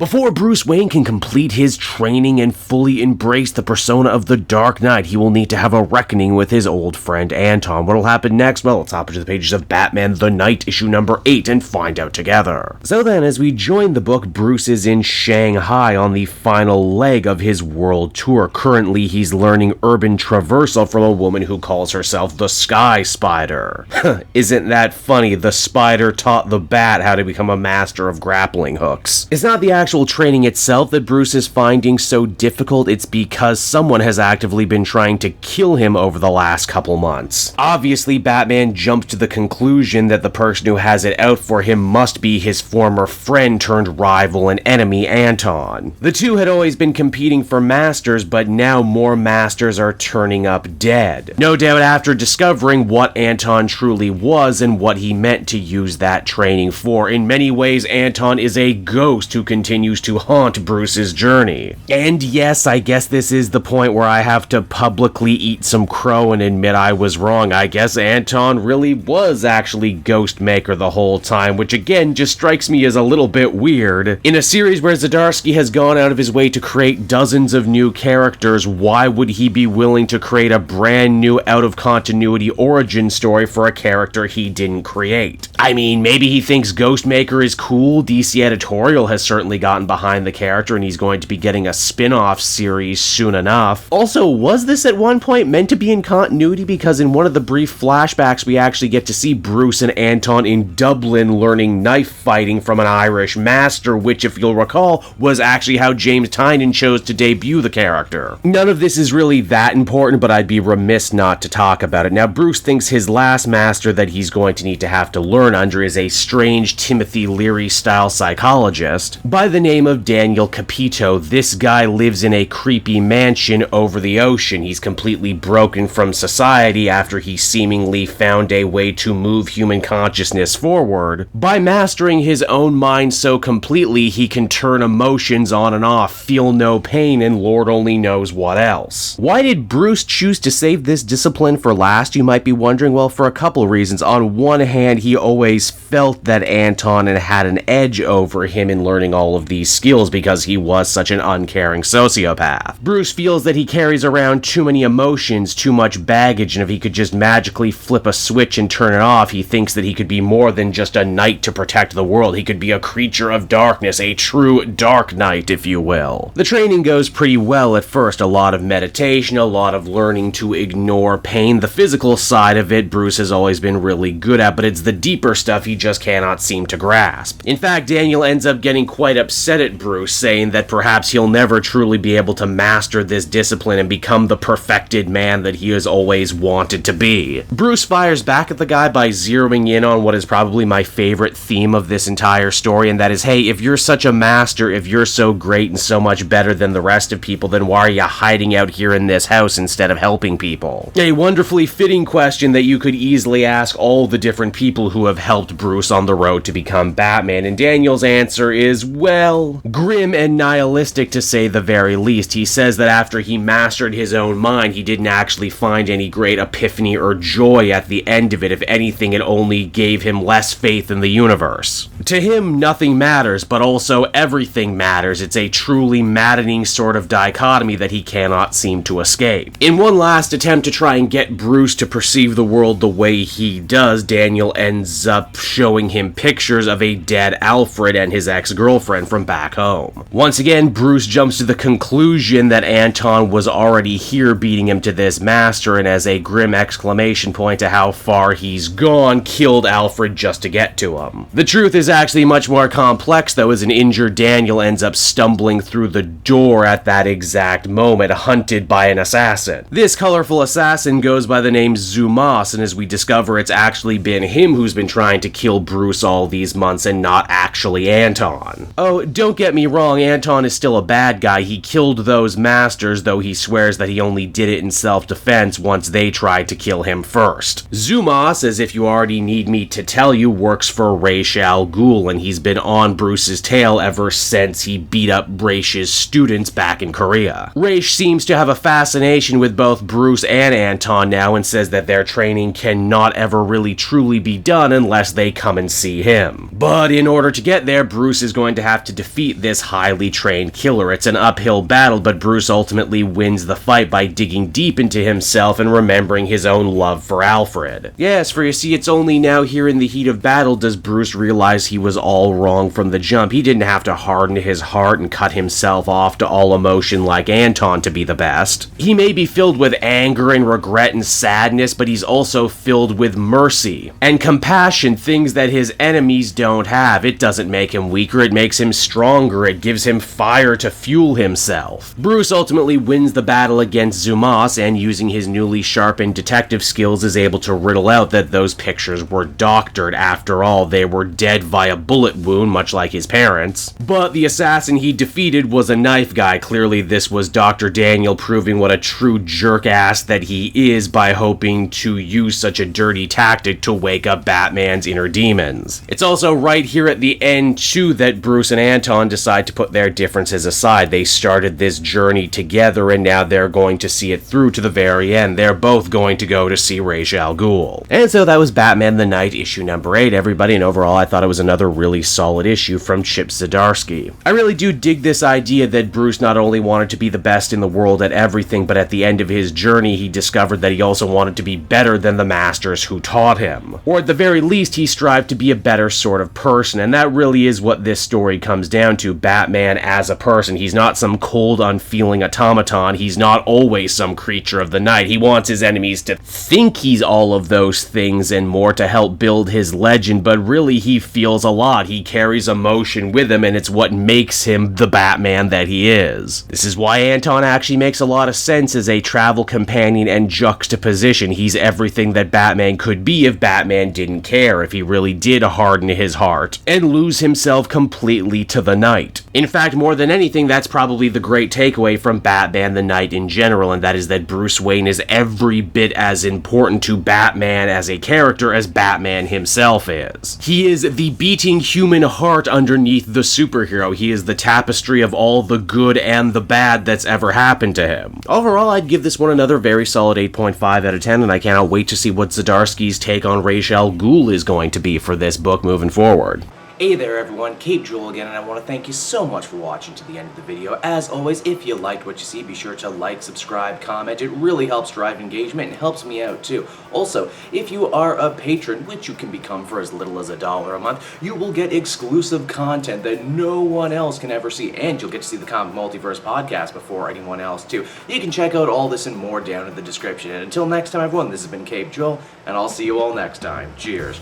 Before Bruce Wayne can complete his training and fully embrace the persona of the Dark Knight, he will need to have a reckoning with his old friend Anton. What'll happen next? Well, let's hop into the pages of Batman the Knight, issue number 8, and find out together. So then, as we join the book, Bruce is in Shanghai on the final leg of his world tour. Currently, he's learning urban traversal from a woman who calls herself the Sky Spider. Isn't that funny? The spider taught the bat how to become a master of grappling hooks. It's not the actual training itself that Bruce is finding so difficult, it's because someone has actively been trying to kill him over the last couple months. Obviously, Batman jumps to the conclusion that the person who has it out for him must be his former friend turned rival and enemy, Anton. The two had always been competing for masters, but now more masters are turning up dead. No doubt after discovering what Anton truly was and what he meant to use that training for. In many ways, Anton is a ghost who continues to haunt Bruce's journey. And yes, I guess this is the point where I have to publicly eat some crow and admit I was wrong. I guess Anton really was actually Ghostmaker the whole time, which again just strikes me as a little bit weird. In a series where Zdarsky has gone out of his way to create dozens of new characters, why would he be willing to create a brand new out-of-continuity origin story for a character he didn't create? I mean, maybe he thinks Ghostmaker is cool. DC Editorial has certainly gotten behind the character, and he's going to be getting a spin-off series soon enough. Also, was this at one point meant to be in continuity? Because in one of the brief flashbacks, we actually get to see Bruce and Anton in Dublin learning knife fighting from an Irish master, which, if you'll recall, was actually how James Tynion chose to debut the character. None of this is really that important, but I'd be remiss not to talk about it. Now, Bruce thinks his last master that he's going to need to have to learn under is a strange Timothy Leary-style psychologist by the name of Daniel Capito. This guy lives in a creepy mansion over the ocean. He's completely broken from society after he seemingly found a way to move human consciousness forward. By mastering his own mind so completely, he can turn emotions on and off, feel no pain, and Lord only knows what else. Why did Bruce choose to save this discipline for last, you might be wondering? Well, for a couple of reasons. On one hand, he always felt that Anton had an edge over him in learning all of these skills because he was such an uncaring sociopath. Bruce feels that he carries around too many emotions, too much baggage, and if he could just magically flip a switch and turn it off, he thinks that he could be more than just a knight to protect the world. He could be a creature of darkness, a true Dark Knight, if you will. The training goes pretty well at first. A lot of meditation, a lot of learning to ignore pain. The physical side of it, Bruce has always been really good at, but it's the deeper stuff he just cannot seem to grasp. In fact, Daniel ends up getting quite upset at Bruce, saying that perhaps he'll never truly be able to master this discipline and become the perfected man that he has always wanted to be. Bruce fires back at the guy by zeroing in on what is probably my favorite theme of this entire story, and that is, hey, if you're such a master, if you're so great and so much better than the rest of people, then why are you hiding out here in this house instead of helping people? A wonderfully fitting question that you could easily ask all the different people who have helped Bruce on the road to become Batman, and Daniel's answer is, well, grim and nihilistic to say the very least. He says that after he mastered his own mind, he didn't actually find any great epiphany or joy at the end of it. If anything, it only gave him less faith in the universe. To him, nothing matters, but also everything matters. It's a truly maddening sort of dichotomy that he cannot seem to escape. In one last attempt to try and get Bruce to perceive the world the way he does, Daniel ends up showing him pictures of a dead Alfred and his ex-girlfriend from back home. Once again, Bruce jumps to the conclusion that Anton was already here beating him to this master, and as a grim exclamation point to how far he's gone, killed Alfred just to get to him. The truth is actually much more complex, though, as an injured Daniel ends up stumbling through the door at that exact moment, hunted by an assassin. This colorful assassin goes by the name Zumas, and as we discover, it's actually been him who's been trying to kill Bruce all these months and not actually Anton. Oh, don't get me wrong, Anton is still a bad guy. He killed those masters, though he swears that he only did it in self-defense once they tried to kill him first. Zumas, as if you already need me to tell you, works for Ra's al Ghul, and he's been on Bruce's tail ever since he beat up Ra's students back in Korea. Ra's seems to have a fascination with both Bruce and Anton now, and says that their training cannot ever really truly be done unless they come and see him. But in order to get there, Bruce is going to have have to defeat this highly trained killer. It's an uphill battle, but Bruce ultimately wins the fight by digging deep into himself and remembering his own love for Alfred. Yes, for you see, it's only now here in the heat of battle does Bruce realize he was all wrong from the jump. He didn't have to harden his heart and cut himself off to all emotion like Anton to be the best. He may be filled with anger and regret and sadness, but he's also filled with mercy and compassion, things that his enemies don't have. It doesn't make him weaker, it makes him stronger, it gives him fire to fuel himself. Bruce ultimately wins the battle against Zumas, and using his newly sharpened detective skills is able to riddle out that those pictures were doctored. After all, they were dead via bullet wound, much like his parents. But the assassin he defeated was a knife guy. Clearly this was Dr. Daniel proving what a true jerk-ass that he is by hoping to use such a dirty tactic to wake up Batman's inner demons. It's also right here at the end, too, that Bruce and Anton decide to put their differences aside. They started this journey together, and now they're going to see it through to the very end. They're both going to go to see Ra's al Ghul. And so that was Batman the Night, issue number 8, everybody, and overall I thought it was another really solid issue from Chip Zdarsky. I really do dig this idea that Bruce not only wanted to be the best in the world at everything, but at the end of his journey he discovered that he also wanted to be better than the masters who taught him. Or at the very least, he strived to be a better sort of person, and that really is what this story comes down to. Batman as a person. He's not some cold, unfeeling automaton. He's not always some creature of the night. He wants his enemies to think he's all of those things and more to help build his legend, but really he feels a lot. He carries emotion with him, and it's what makes him the Batman that he is. This is why Anton actually makes a lot of sense as a travel companion and juxtaposition. He's everything that Batman could be if Batman didn't care, if he really did harden his heart and lose himself completely to the night. In fact, more than anything, that's probably the great takeaway from Batman the Night in general, and that is that Bruce Wayne is every bit as important to Batman as a character as Batman himself is. He is the beating human heart underneath the superhero. He is the tapestry of all the good and the bad that's ever happened to him. Overall, I'd give this one another very solid 8.5 out of 10, and I cannot wait to see what Zdarsky's take on Ra's al Ghul is going to be for this book moving forward. Hey there everyone, Cape Joel again, and I want to thank you so much for watching to the end of the video. As always, if you liked what you see, be sure to like, subscribe, comment. It really helps drive engagement and helps me out too. Also, if you are a patron, which you can become for as little as $1 a month, you will get exclusive content that no one else can ever see, and you'll get to see the Comic Multiverse podcast before anyone else too. You can check out all this and more down in the description. And until next time everyone, this has been Cape Joel, and I'll see you all next time. Cheers.